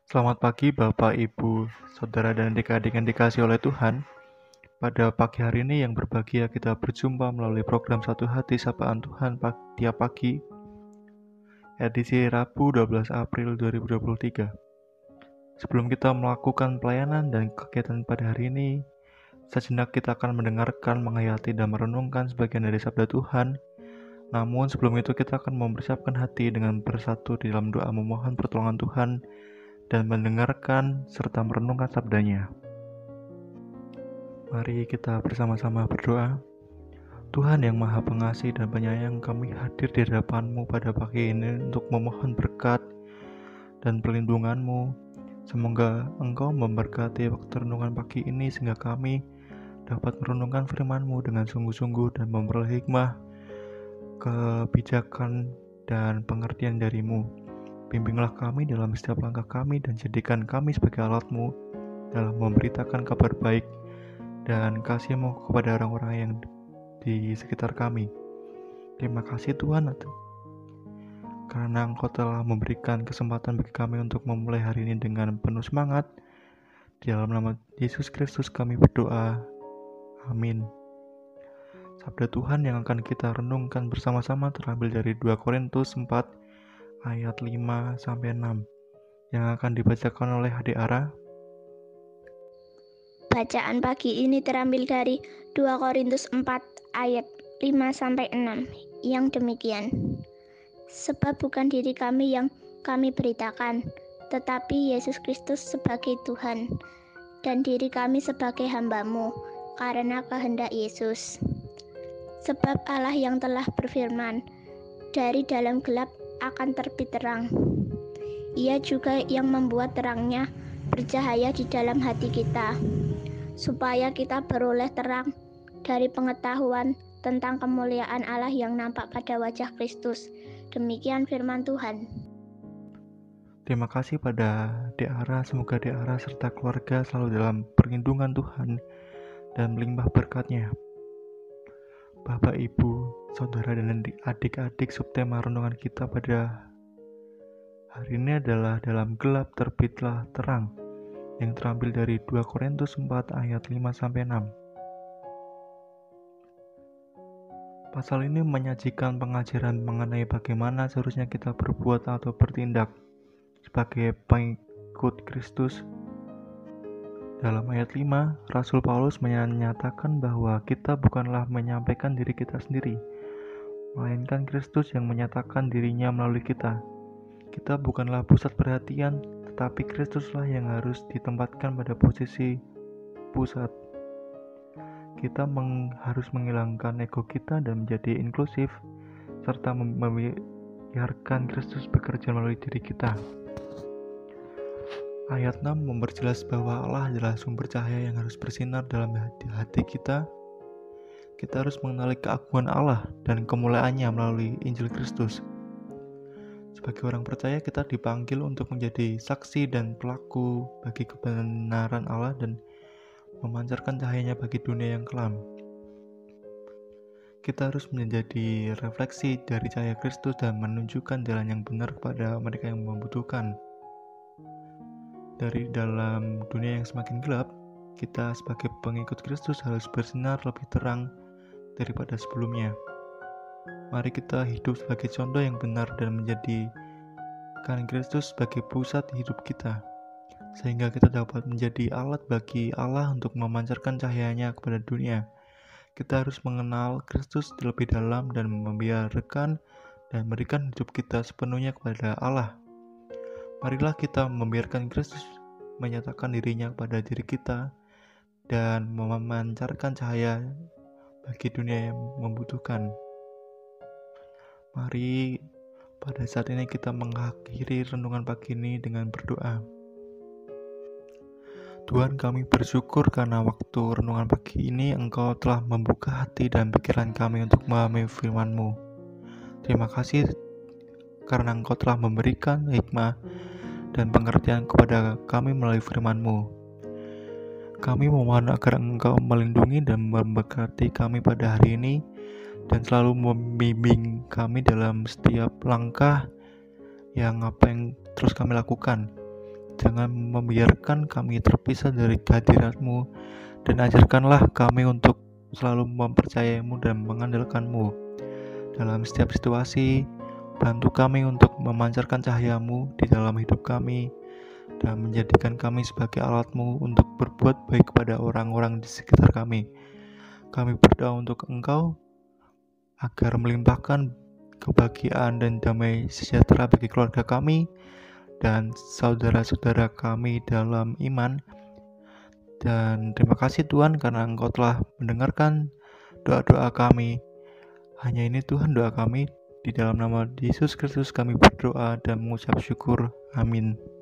Selamat pagi Bapak, Ibu, Saudara dan adik-adik yang dikasihi oleh Tuhan. Pada pagi hari ini yang berbahagia kita berjumpa melalui program Satu Hati Sapaan Tuhan tiap pagi, edisi Rabu 12 April 2023. Sebelum kita melakukan pelayanan dan kegiatan pada hari ini, sejenak kita akan mendengarkan, menghayati, dan merenungkan sebagian dari sabda Tuhan. Namun sebelum itu kita akan mempersiapkan hati dengan bersatu di dalam doa memohon pertolongan Tuhan dan mendengarkan serta merenungkan sabdanya. Mari kita bersama-sama berdoa. Tuhan yang Maha Pengasih dan Penyayang, kami hadir di hadapan-Mu pada pagi ini untuk memohon berkat dan perlindungan-Mu. Semoga Engkau memberkati waktu renungan pagi ini sehingga kami dapat merenungkan firman-Mu dengan sungguh-sungguh dan memperoleh hikmah, kebijakan, dan pengertian dari-Mu. Bimbinglah kami dalam setiap langkah kami dan jadikan kami sebagai alat-Mu dalam memberitakan kabar baik dan kasih-Mu kepada orang-orang yang di sekitar kami. Terima kasih Tuhan karena Engkau telah memberikan kesempatan bagi kami untuk memulai hari ini dengan penuh semangat. Di dalam nama Yesus Kristus kami berdoa. Amin. Sabda Tuhan yang akan kita renungkan bersama-sama terambil dari 2 Korintus 4 ayat 5-6 yang akan dibacakan oleh Adik Ara. Bacaan pagi ini terambil dari 2 Korintus 4 ayat 5-6 yang demikian. Sebab bukan diri kami yang kami beritakan, tetapi Yesus Kristus sebagai Tuhan, dan diri kami sebagai hamba-Mu, karena kehendak Yesus. Sebab Allah yang telah berfirman, dari dalam gelap akan terbit terang. Ia juga yang membuat terangnya bercahaya di dalam hati kita, supaya kita beroleh terang dari pengetahuan tentang kemuliaan Allah yang nampak pada wajah Kristus. Demikian firman Tuhan. Terima kasih pada Dek Ara, semoga Dek Ara serta keluarga selalu dalam perlindungan Tuhan dan melimpah berkat-Nya. Bapak, Ibu, Saudara, dan adik-adik, subtema renungan kita pada hari ini adalah dalam gelap terbitlah terang, yang terambil dari 2 Korintus 4 ayat 5-6. Pasal ini menyajikan pengajaran mengenai bagaimana seharusnya kita berbuat atau bertindak sebagai pengikut Kristus. Dalam ayat 5, Rasul Paulus menyatakan bahwa kita bukanlah menyampaikan diri kita sendiri, melainkan Kristus yang menyatakan dirinya melalui kita. Kita bukanlah pusat perhatian, tetapi Kristuslah yang harus ditempatkan pada posisi pusat. Kita harus menghilangkan ego kita dan menjadi inklusif, serta membiarkan Kristus bekerja melalui diri kita. Ayat 6 memperjelas bahwa Allah adalah sumber cahaya yang harus bersinar dalam hati kita. Kita harus mengenali keagungan Allah dan kemuliaannya melalui Injil Kristus. Sebagai orang percaya, kita dipanggil untuk menjadi saksi dan pelaku bagi kebenaran Allah dan memancarkan cahayanya bagi dunia yang kelam. Kita harus menjadi refleksi dari cahaya Kristus dan menunjukkan jalan yang benar kepada mereka yang membutuhkan. Dari dalam dunia yang semakin gelap, kita sebagai pengikut Kristus harus bersinar lebih terang daripada sebelumnya. Mari kita hidup sebagai contoh yang benar dan menjadikan Kristus sebagai pusat hidup kita, sehingga kita dapat menjadi alat bagi Allah untuk memancarkan cahayanya kepada dunia. Kita harus mengenal Kristus lebih dalam dan membiarkan dan memberikan hidup kita sepenuhnya kepada Allah. Marilah kita membiarkan Kristus menyatakan dirinya kepada diri kita dan memancarkan cahaya bagi dunia yang membutuhkan. Mari pada saat ini kita mengakhiri renungan pagi ini dengan berdoa. Tuhan, kami bersyukur karena waktu renungan pagi ini Engkau telah membuka hati dan pikiran kami untuk memahami firman-Mu. Terima kasih karena Engkau telah memberikan hikmah dan pengertian kepada kami melalui firman-Mu. Kami memohon agar Engkau melindungi dan memberkati kami pada hari ini dan selalu membimbing kami dalam setiap langkah yang terus kami lakukan. Jangan membiarkan kami terpisah dari kehadirat-Mu, dan ajarkanlah kami untuk selalu mempercayai-Mu dan mengandalkan-Mu dalam setiap situasi. Bantu kami untuk memancarkan cahaya-Mu di dalam hidup kami, dan menjadikan kami sebagai alat-Mu untuk berbuat baik kepada orang-orang di sekitar kami. Kami berdoa untuk Engkau agar melimpahkan kebahagiaan dan damai sejahtera bagi keluarga kami dan saudara-saudara kami dalam iman. Dan terima kasih Tuhan karena Engkau telah mendengarkan doa-doa kami. Hanya ini Tuhan doa kami, di dalam nama Yesus Kristus kami berdoa dan mengucap syukur. Amin.